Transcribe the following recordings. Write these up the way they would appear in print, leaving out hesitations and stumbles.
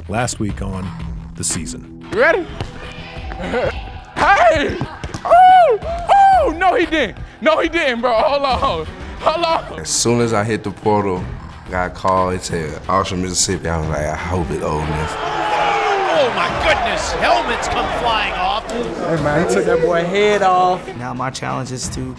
last week on The Season. You ready? Hey! Oh! Oh! No, he didn't. No, he didn't, bro. Hold on. Hold on. As soon as I hit the portal, got a call. It said Austin, Mississippi. I was like, I hope it's Ole Miss. Oh, my goodness. Helmets come flying off. Hey, man, he took that boy head off. Now my challenge is to,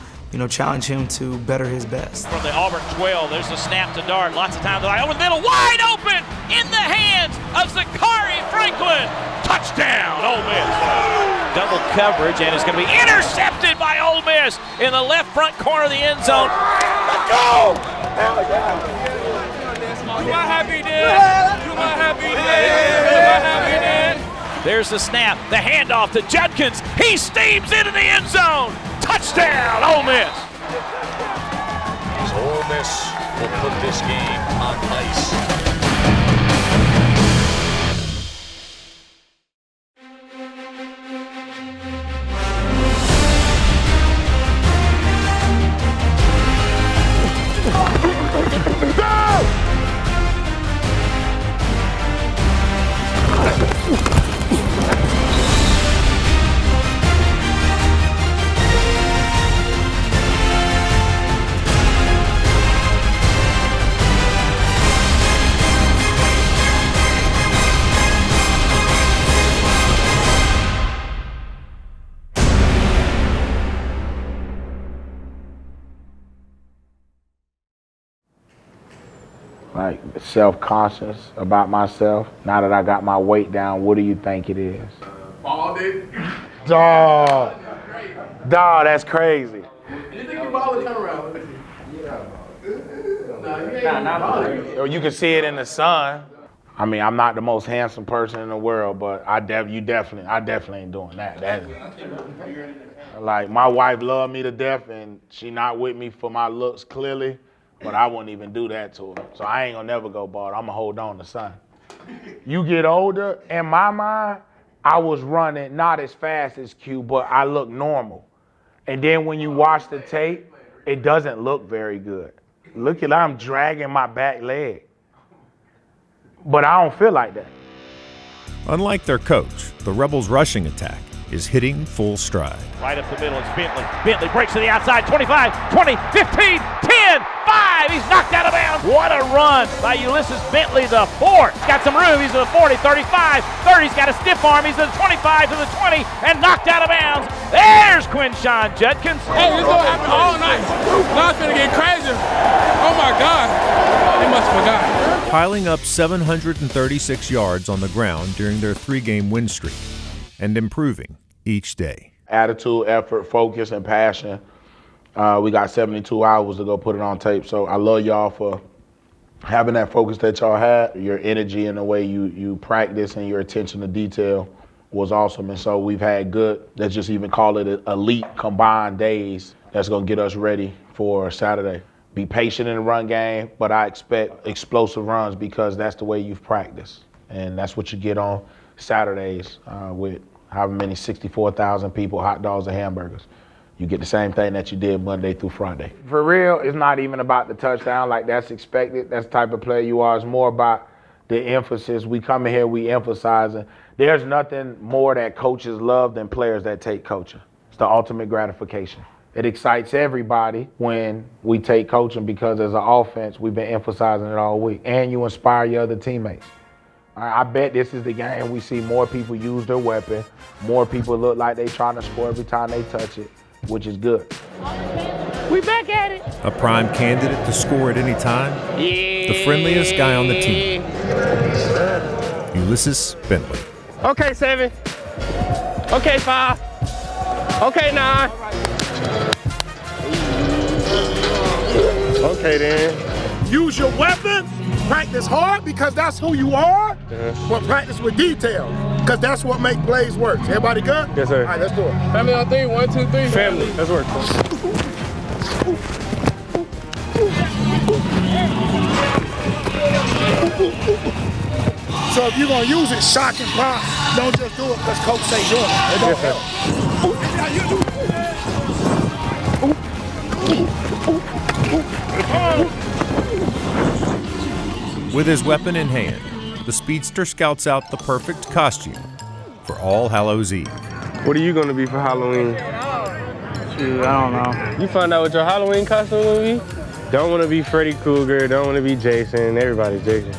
challenge him to better his best. From the Auburn 12, there's the snap to Dart. Lots of times, over the middle, wide open in the hands of Zachary Franklin. Touchdown, Ole Miss. Double coverage, and it's going to be intercepted by Ole Miss in the left front corner of the end zone. Let's go! You my happy dad. You my happy dad. You my happy dad. There's the snap, the handoff to Judkins. He steams into the end zone. Touchdown, Ole Miss. So Ole Miss will put this game on ice. Like self-conscious about myself. Now that I got my weight down, what do you think it is? Balded. Dog, that's crazy. Anything you ball turn around. You can see it in the sun. I mean, I'm not the most handsome person in the world, but I definitely ain't doing that. Like, my wife loved me to death, and she not with me for my looks clearly. But I wouldn't even do that to her. So I ain't gonna never go bald. I'm gonna hold on to something. You get older, in my mind, I was running not as fast as Q, but I look normal. And then when you watch the tape, it doesn't look very good. Look at, I'm dragging my back leg. But I don't feel like that. Unlike their coach, the Rebels' rushing attack is hitting full stride. Right up the middle, it's Bentley. Bentley breaks to the outside, 25, 20, 15, 10, 5. He's knocked out of bounds. What a run by Ulysses Bentley, the 4. He's got some room. He's to the 40, 35, 30. He's got a stiff arm. He's to the 25, to the 20, and knocked out of bounds. There's Quinshawn Judkins. Hey, this gonna happen all night. Now it's gonna get crazy. Oh my God. They must have forgot. Piling up 736 yards on the ground during their 3-game win streak and improving each day. Attitude, effort, focus, and passion. We got 72 hours to go put it on tape. So I love y'all for having that focus that y'all had. Your energy and the way you practice and your attention to detail was awesome. And so we've had good, let's just even call it elite combined days that's gonna get us ready for Saturday. Be patient in the run game, but I expect explosive runs because that's the way you've practiced. And that's what you get on Saturdays with however many 64,000 people, hot dogs and hamburgers. You get the same thing that you did Monday through Friday. For real, it's not even about the touchdown, like that's expected. That's the type of player you are. It's more about the emphasis. We come in here, we emphasizing. There's nothing more that coaches love than players that take coaching. It's the ultimate gratification. It excites everybody when we take coaching because as an offense, we've been emphasizing it all week. And you inspire your other teammates. I bet this is the game we see more people use their weapon, more people look like they trying to score every time they touch it, which is good. We back at it. A prime candidate to score at any time, the friendliest guy on the team, Ulysses Bentley. Okay, 7. Okay, 5. Okay, 9. Okay then. Use your weapon, practice hard because that's who you are, but practice with detail because that's what makes plays work. Everybody good? Yes, sir. All right, let's do it. Family on 3. 1, 2, 3. Family, let's work. So if you're gonna use it, shock and pop. Don't just do it because coach say do it. It don't help. With his weapon in hand, the speedster scouts out the perfect costume for All Hallows Eve. What are you gonna be for Halloween? Shoot, I don't know. You find out what your Halloween costume gonna be? Don't wanna be Freddy Krueger, don't wanna be Jason, everybody's Jason.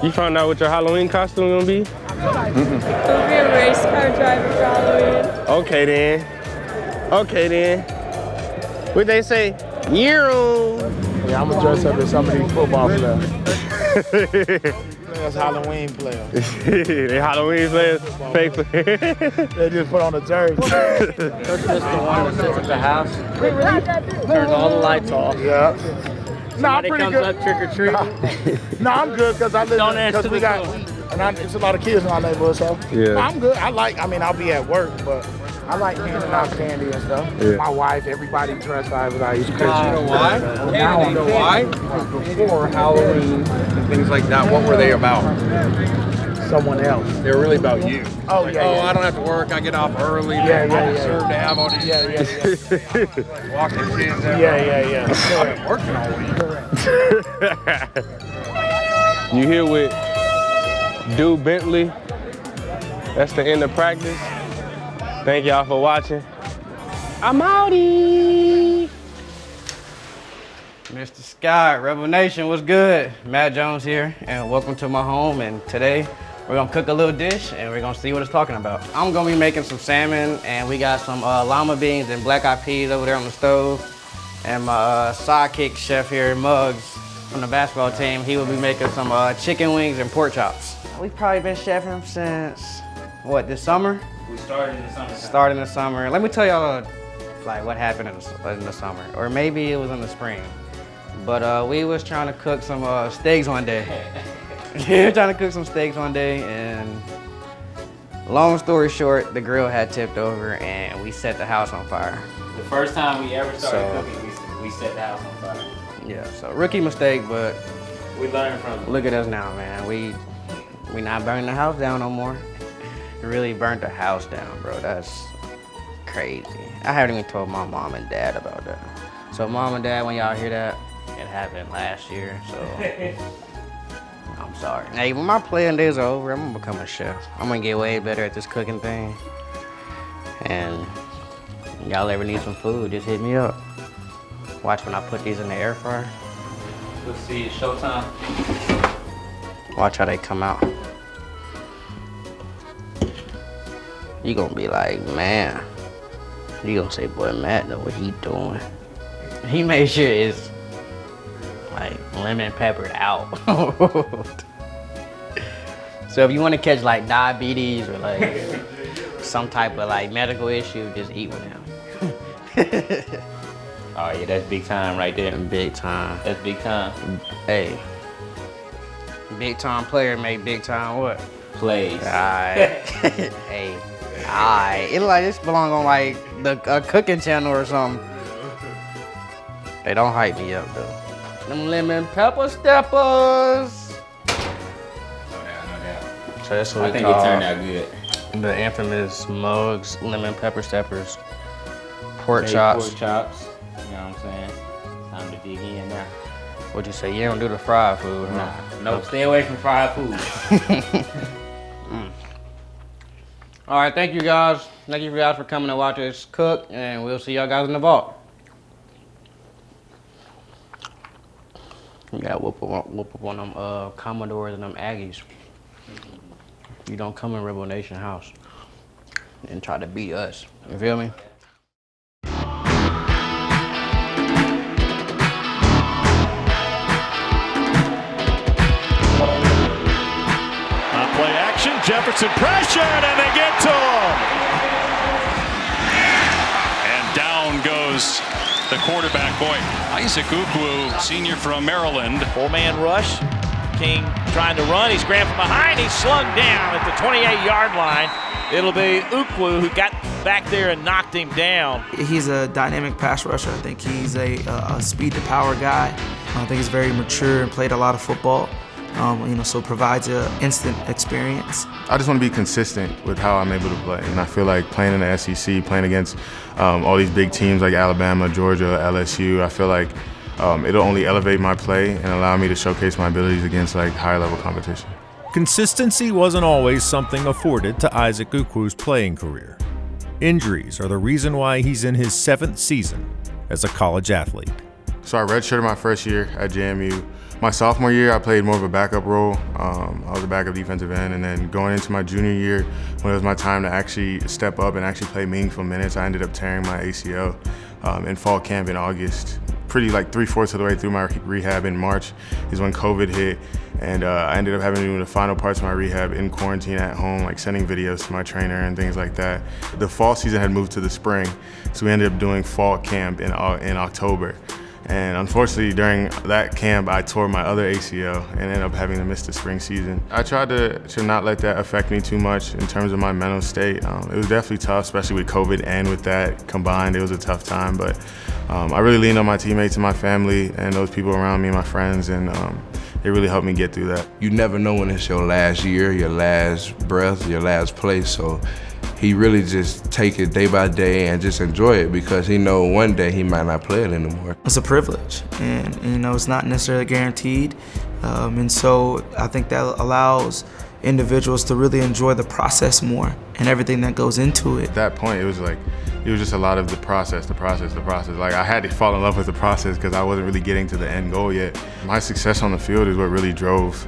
You found out what your Halloween costume gonna be? I'll be a race car driver for Halloween. Okay then. What they say? Euro. Yeah, I'm gonna dress up as some of these football players. That's Halloween players. They Halloween players? Fake players? They just put on a jersey. That's just the one that sits at the house. Turns all the lights off. Yeah. No, I'm Somebody pretty comes good. up trick-or-treating. No, I'm good because I live Don't answer because we the got, and it's a lot of kids in our neighborhood, so Yeah. I'm good. I mean, I'll be at work, but I like handing out candy and stuff. Yeah. My wife, everybody dressed up as I used to. You know why? Now You know why? Before Halloween and things like that, what were they about? Someone else. They were really about you. Oh, Like, yeah, oh, yeah. I don't have to work. I get off early. Yeah, yeah, I yeah, deserve yeah. to have all these. Yeah. Walking kids out. Yeah. I've been working all week. You here with Dude Bentley. That's the end of practice. Thank y'all for watching. I'm outie. Mr. Scott, Rebel Nation, what's good? Matt Jones here, and welcome to my home. And today, we're gonna cook a little dish, and we're gonna see what it's talking about. I'm gonna be making some salmon, and we got some llama beans and black-eyed peas over there on the stove. And my sidekick chef here, Muggs, from the basketball team, he will be making some chicken wings and pork chops. We've probably been chefing since, what, this summer? We started in the summer. Started in the summer. Let me tell y'all like what happened in the summer, or maybe it was in the spring. But we was trying to cook some steaks one day. We were trying to cook some steaks one day, and long story short, the grill had tipped over and we set the house on fire. The first time we ever started cooking, we set the house on fire. Yeah, so rookie mistake, but We learned from it. look at us now, man. We not burning the house down no more. It really burnt the house down, bro. That's crazy. I haven't even told my mom and dad about that. So mom and dad, when y'all hear that, it happened last year, so I'm sorry. Hey, when my playing days are over, I'm gonna become a chef. I'm gonna get way better at this cooking thing. And y'all ever need some food, just hit me up. Watch when I put these in the air fryer. Let's see, it's showtime. Watch how they come out. You gonna be like, man. You gonna say, boy, Matt know what he doing. He made sure it's like lemon peppered out. So if you wanna catch like diabetes or like some type of like medical issue, just eat with him. Oh yeah, that's big time right there. Big time. That's big time. Hey. Big time player make big time what? Plays. Alright. Hey. Alright. It like this belong on like a cooking channel or something. They don't hype me up though. Them lemon pepper steppers. No doubt. So that's what I we think call it turned out good. the infamous Muggs lemon pepper steppers. Pork Baked chops. Pork chops. You know what I'm saying? Time to dig in now. What'd you say? You don't do the fried food, huh? Nah, nope. Stay away from fried food. All right, thank you guys. Thank you guys for coming to watch us cook, and we'll see y'all guys in the vault. You gotta whoop up on them Commodores and them Aggies. You don't come in Rebel Nation house and try to beat us. You feel me? Play action, Jefferson pressured, and they get to him. And down goes the quarterback, boy, Isaac Ukwu, senior from Maryland. Four-man rush. King trying to run. He's grabbed from behind. He's slung down at the 28-yard line. It'll be Ukwu who got back there and knocked him down. He's a dynamic pass rusher. I think he's a speed to power guy. I think he's very mature and played a lot of football. So provides an instant experience. I just want to be consistent with how I'm able to play, and I feel like playing in the SEC, playing against all these big teams like Alabama, Georgia, LSU, I feel like it'll only elevate my play and allow me to showcase my abilities against like higher level competition. Consistency wasn't always something afforded to Isaac Ukwu's playing career. Injuries are the reason why he's in his 7th season as a college athlete. So I redshirted my first year at JMU. My sophomore year, I played more of a backup role. I was a backup defensive end, and then going into my junior year, when it was my time to actually step up and actually play meaningful minutes, I ended up tearing my ACL in fall camp in August. Pretty like 3/4 of the way through my rehab in March is when COVID hit, and I ended up having to do the final parts of my rehab in quarantine at home, like sending videos to my trainer and things like that. The fall season had moved to the spring, so we ended up doing fall camp in October. And unfortunately, during that camp, I tore my other ACL and ended up having to miss the spring season. I tried to not let that affect me too much in terms of my mental state. It was definitely tough, especially with COVID and with that combined. It was a tough time, but I really leaned on my teammates and my family and those people around me, my friends, and it really helped me get through that. You never know when it's your last year, your last breath, your last place, so he really just take it day by day and just enjoy it because he know one day he might not play it anymore. It's a privilege, and you know, it's not necessarily guaranteed, and so I think that allows individuals to really enjoy the process more and everything that goes into it. At that point, it was just a lot of the process. Like, I had to fall in love with the process because I wasn't really getting to the end goal yet. My success on the field is what really drove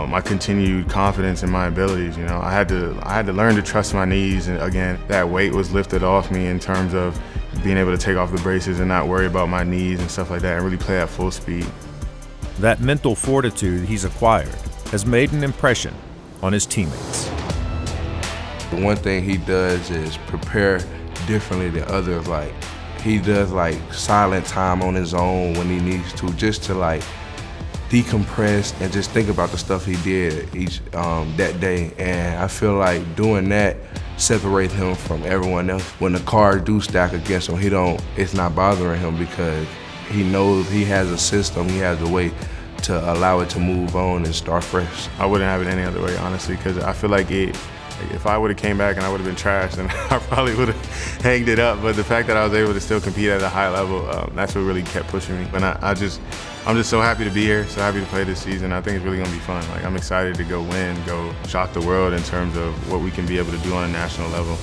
my continued confidence in my abilities. You know, I had to learn to trust my knees, and again, that weight was lifted off me in terms of being able to take off the braces and not worry about my knees and stuff like that, and really play at full speed. That mental fortitude he's acquired has made an impression on his teammates. The one thing he does is prepare differently than others. Like, he does like silent time on his own when he needs to, just to like decompress and just think about the stuff he did that day. And I feel like doing that separates him from everyone else. When the cards do stack against him, it's not bothering him because he knows he has a system, he has a way to allow it to move on and start fresh. I wouldn't have it any other way, honestly, because I feel like if I would have came back and I would have been trashed, then I probably would have hanged it up. But the fact that I was able to still compete at a high level, that's what really kept pushing me. And I'm just so happy to be here, so happy to play this season. I think it's really gonna be fun. Like, I'm excited to go win, go shock the world in terms of what we can be able to do on a national level.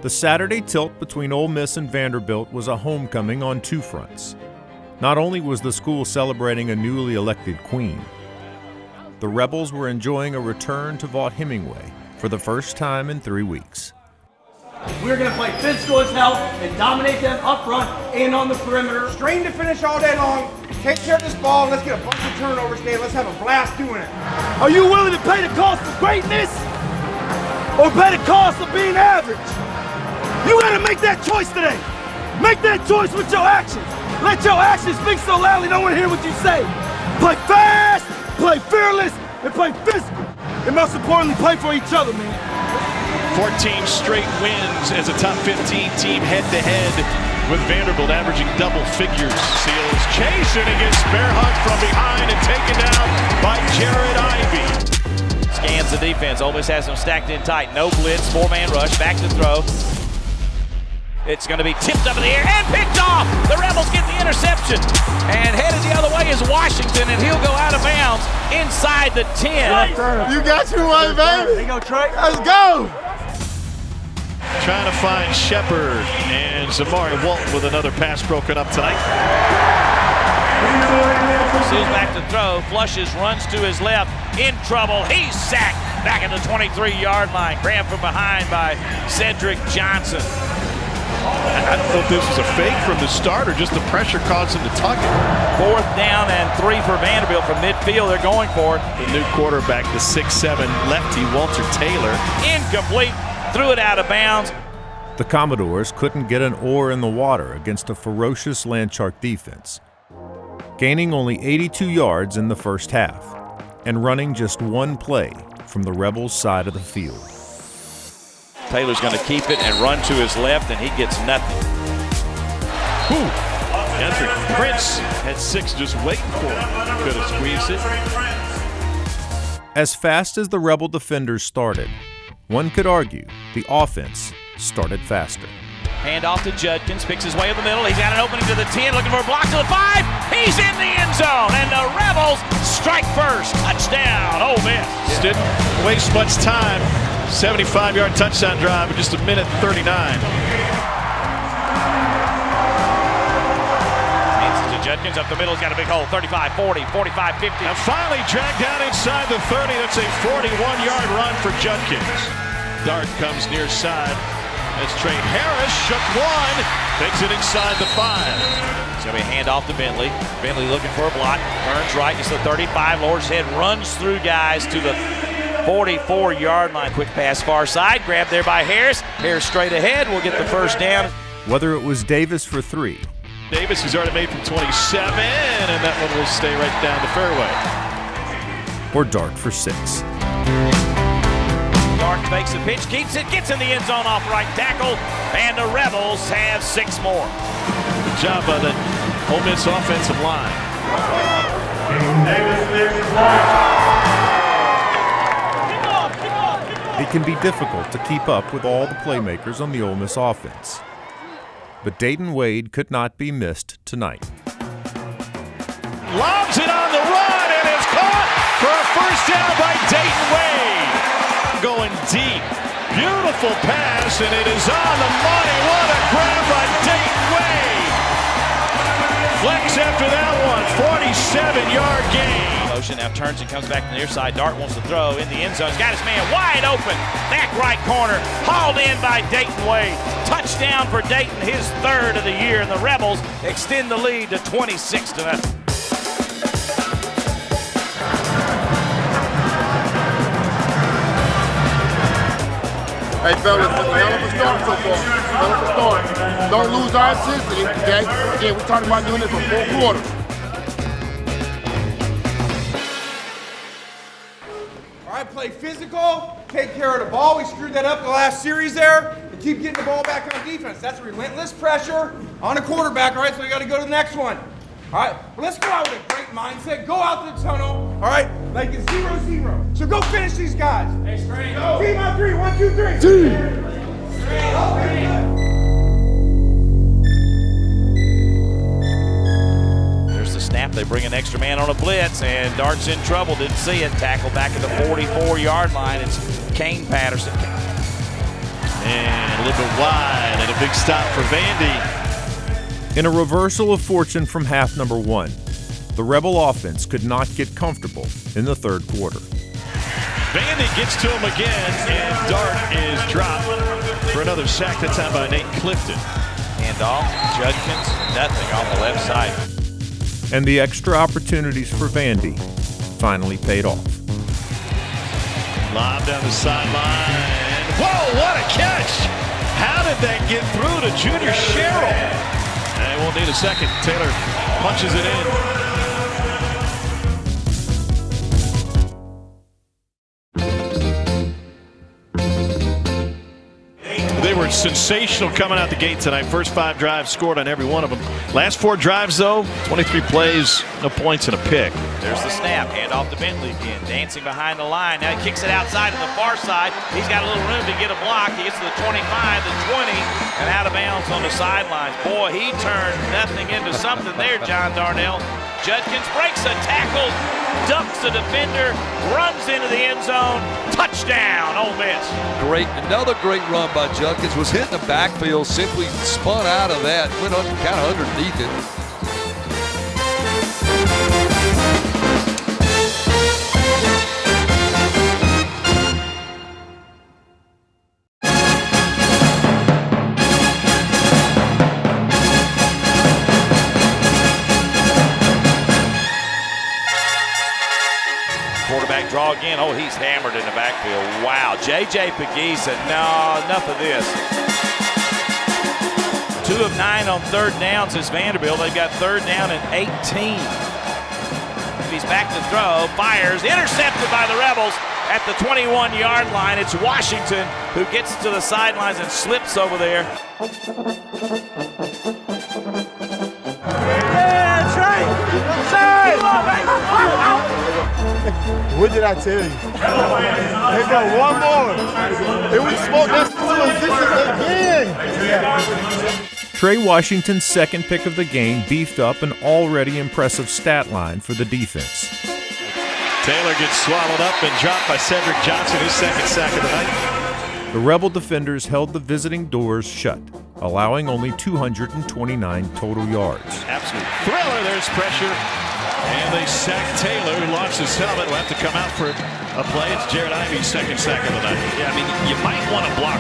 The Saturday tilt between Ole Miss and Vanderbilt was a homecoming on 2 fronts. Not only was the school celebrating a newly elected queen, the Rebels were enjoying a return to Vaught-Hemingway for the first time in 3 weeks. We're going to play physical as hell and dominate them up front and on the perimeter. Strain to finish all day long. Take care of this ball. Let's get a bunch of turnovers today. Let's have a blast doing it. Are you willing to pay the cost of greatness or pay the cost of being average? You got to make that choice today. Make that choice with your actions. Let your actions speak so loudly no one hear what you say. Play fast, play fearless, and play physical. And most importantly, play for each other, man. 14 straight wins as a top 15 team head-to-head with Vanderbilt averaging double figures. Seals chasing against bear hug from behind and taken down by Jared Ivey. Scans the defense. Ole Miss has them stacked in tight. No blitz, 4-man rush, back to throw. It's going to be tipped up in the air and picked off. The Rebels get the interception. And headed the other way is Washington, and he'll go out of bounds inside the 10. You got your one, baby. There you go, Trey. Let's go. Trying to find Shepard, and Zamari Walton with another pass broken up tonight. Seals back to throw, flushes, runs to his left, in trouble. He's sacked back at the 23-yard line. Grabbed from behind by Cedric Johnson. I don't know if this was a fake from the start or just the pressure caused him to tuck it. 4th down and 3 for Vanderbilt from midfield. They're going for it. The new quarterback, the 6'7" lefty, Walter Taylor. Incomplete. Threw it out of bounds. The Commodores couldn't get an oar in the water against a ferocious Landshark defense, gaining only 82 yards in the first half and running just 1 play from the Rebels' side of the field. Taylor's going to keep it and run to his left, and he gets nothing. Kendrick Prince had 6 just waiting for him. Could have squeezed it. As fast as the Rebel defenders started, one could argue the offense started faster. Hand off to Judkins, picks his way in the middle. He's got an opening to the 10, looking for a block to the 5. He's in the end zone, and the Rebels strike first. Touchdown, Ole Miss. Just didn't waste much time. 75-yard touchdown drive in just a minute 39. Judkins up the middle, he's got a big hole, 35, 40, 45, 50. And finally dragged down inside the 30. That's a 41-yard run for Judkins. Dart comes near side. That's Trey Harris, shook one, takes it inside the 5. It's going to be a handoff to Bentley. Bentley looking for a block, turns right, gets the 35, lowers his head, runs through guys to the 44-yard line. Quick pass far side, grabbed there by Harris. Harris straight ahead, will get the first down. Whether it was Davis for 3, Davis, who's already made from 27, and that one will stay right down the fairway. or Dart for 6. Dart fakes the pitch, keeps it, gets in the end zone off right tackle, and the Rebels have 6 more. Good job by the Ole Miss offensive line. It can be difficult to keep up with all the playmakers on the Ole Miss offense. But Dayton Wade could not be missed tonight. Lobs it on the run, and it's caught for a first down by Dayton Wade. Going deep. Beautiful pass, and it is on the money. What a grab by Dayton Wade. Flex after that one, 47-yard gain. Motion now turns and comes back to the near side. Dart wants to throw in the end zone. He's got his man wide open. Back right corner. Hauled in by Dayton Wade. Touchdown for Dayton, his 3rd of the year. And the Rebels extend the lead to 26-0. Hey, fellas, it's a hell of a start so far. Hell of a start. Don't lose our intensity, okay? Again, we're talking about doing this for 4 quarters. All right, play physical, take care of the ball. We screwed that up the last series there, and keep getting the ball back on defense. That's relentless pressure on the quarterback, all right? So we got to go to the next one. All right, well, let's go out with a great mindset. Go out to the tunnel, all right? Like it's 0-0. So go finish these guys. Hey, straight. Go. Team on 3. 1, 2, 3. Team. There's the snap. They bring an extra man on a blitz, and Dart's in trouble. Didn't see it. Tackle back at the 44-yard line. It's Kane Patterson. And a little bit wide, and a big stop for Vandy. In a reversal of fortune from half number 1, the Rebel offense could not get comfortable in the 3rd quarter. Vandy gets to him again, and Dart is dropped for another sack, that time by Nate Clifton. Handoff, Judkins, nothing on the left side. And the extra opportunities for Vandy finally paid off. Lob down the sideline. Whoa, what a catch! How did that get through to Junior Sherrill? And we'll need a second. Taylor punches it in. They were sensational coming out the gate tonight. First 5 drives, scored on every one of them. Last 4 drives, though, 23 plays, no points and a pick. There's the snap. Hand off to Bentley again. Dancing behind the line. Now he kicks it outside to the far side. He's got a little room to get a block. He gets to the 25, the 20, and out of bounds on the sidelines. Boy, he turned nothing into something there, John Darnell. Judkins breaks a tackle, ducks a defender, runs into the end zone. Touchdown, Ole Miss. Great, another great run by Judkins. Was hit in the backfield, simply spun out of that, went kind of underneath it. Quarterback draw again. Oh, he's hammered in the backfield. Wow. J.J. McGee said, no, enough of this. 2 of 9 on 3rd downs is Vanderbilt. They've got 3rd down and 18. He's back to throw, fires, intercepted by the Rebels at the 21-yard line. It's Washington who gets to the sidelines and slips over there. Yeah, that's right. What did I tell you? They got one more. If we smoke that to again. Trey Washington's second pick of the game beefed up an already impressive stat line for the defense. Taylor gets swallowed up and dropped by Cedric Johnson, his second sack of the night. The Rebel defenders held the visiting doors shut, allowing only 229 total yards. Absolute thriller, there's pressure. And they sack Taylor, who lost his helmet. Will have to come out for a play. It's Jared Ivey's second sack of the night. Yeah, I mean, you might want to block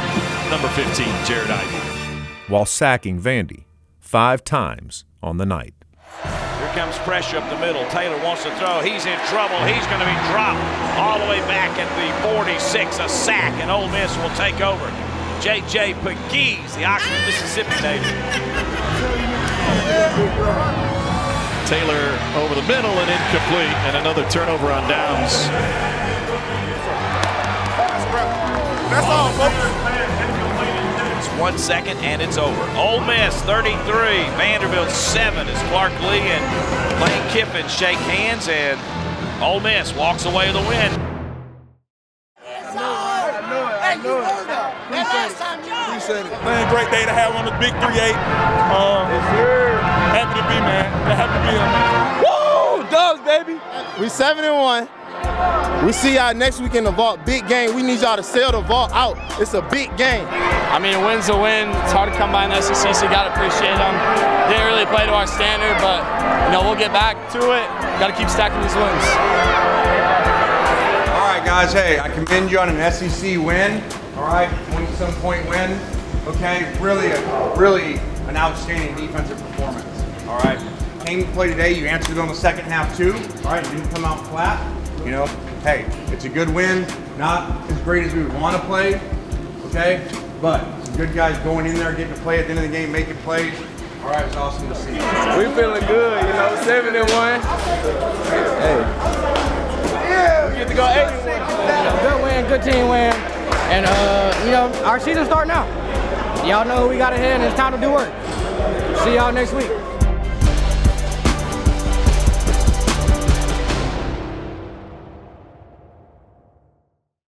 number 15, Jared Ivey. While sacking Vandy 5 times on the night. Here comes pressure up the middle. Taylor wants to throw. He's in trouble. He's going to be dropped all the way back at the 46. A sack, and Ole Miss will take over. J.J. Pegues, the Oxford, Mississippi native. Taylor over the middle and incomplete, and another turnover on downs. That's all, folks. It's 1 second, and it's over. Ole Miss 33, Vanderbilt 7 as Clark Lee and Lane Kiffin shake hands, and Ole Miss walks away with a win. Man, great day to have on the big 3-8. Happy to be, man. Happy to be here, man. Woo! Dubs, baby. We 7-1. We see y'all next week in the vault. Big game. We need y'all to sell the vault out. It's a big game. I mean, a win's a win. It's hard to come by in the SEC, so you got to appreciate them. Didn't really play to our standard, but we'll get back to it. Got to keep stacking these wins. All right, guys. Hey, I commend you on an SEC win. All right, 20-some point win. Okay, really an outstanding defensive performance. All right, came to play today. You answered on the second half too. All right, you didn't come out flat. Hey, it's a good win. Not as great as we would want to play. Okay, but some good guys going in there, getting to play at the end of the game, making plays. All right, it's awesome to see. We feeling good, 7-1. Hey, yeah, we get to go 8-1. Good win, good team win, and our season start now. Y'all know who we got ahead, and it's time to do work. See y'all next week.